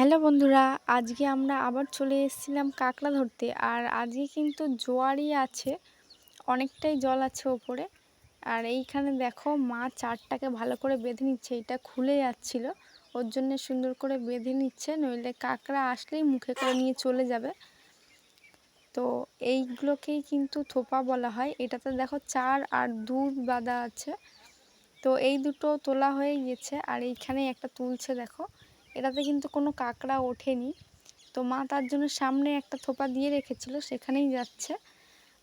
Hello বন্ধুরা, আজকে আমরা আবার চলে এসেছিলাম কাঁকড়া ধরতে। আর আজকে কিন্তু জোয়ারই আছে, অনেকটাই জল আছে ওপরে। আর এইখানে দেখো মা চারটাকে ভালো করে বেঁধে নিচ্ছে, এটা খুলে যাচ্ছিল, ওর জন্য সুন্দর করে বেঁধে নিচ্ছে, নইলে কাঁকড়া আসলেই মুখে করে নিয়ে চলে যাবে। তো এইগুলোকেই কিন্তু থোপা বলা হয়। এটাতে দেখো চার আর দুধ বাঁধা আছে। তো এই দুটো তোলা হয়ে গেছে, আর এইখানে একটা তুলছে দেখো। এটাতে কিন্তু কোনো কাঁকড়া ওঠেনি, তো মা তার জন্য সামনে একটা থোপা দিয়ে রেখেছিল, সেখানেই যাচ্ছে।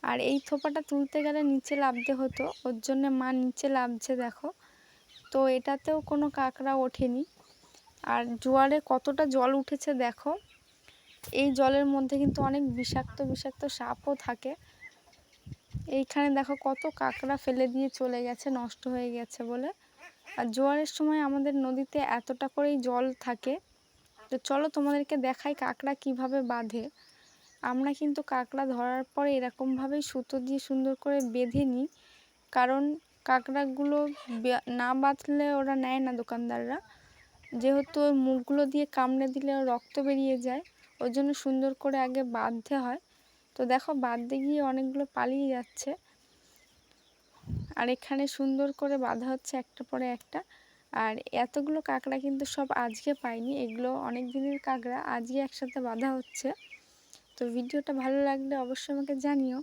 আর এই থোপাটা তুলতে গেলে নিচে নামতে হতো, ওর জন্য মা নিচে নামছে দেখো। তো এটাতেও কোনো কাঁকড়া ওঠেনি। আর জোয়ারে কতটা জল উঠেছে দেখো। এই জলের মধ্যে কিন্তু অনেক বিষাক্ত বিষাক্ত সাপও থাকে। এইখানে দেখো কত কাঁকড়া ফেলে দিয়ে চলে গেছে, নষ্ট হয়ে গেছে বলে। আর জোয়ারের সময় আমাদের নদীতে এতটা করেই জল থাকে। তো চলো তোমাদেরকে দেখাই কাঁকড়া কিভাবে বাঁধে। আমরা কিন্তু কাঁকড়া ধরার পরে এরকমভাবেই সুতো দিয়ে সুন্দর করে বেঁধে নিই, কারণ কাঁকড়াগুলো না বাঁধলে ওরা নেয় না দোকানদাররা, যেহেতু ওর মুখগুলো দিয়ে কামড়ে দিলে রক্ত বেরিয়ে যায়, ওর জন্য সুন্দর করে আগে বাঁধতে হয়। তো দেখো বাঁধতে গিয়ে অনেকগুলো পালিয়ে যাচ্ছে। আর এখানে সুন্দর করে বাঁধা হচ্ছে একটা পরে একটা। আর এতগুলো কাঁকড়া কিন্তু সব আজকে পাইনি, এগুলো অনেক দিনের কাঁকড়া, আজকে একসাথে বাঁধা হচ্ছে। তো ভিডিওটা ভালো লাগলে অবশ্যই আমাকে জানিও।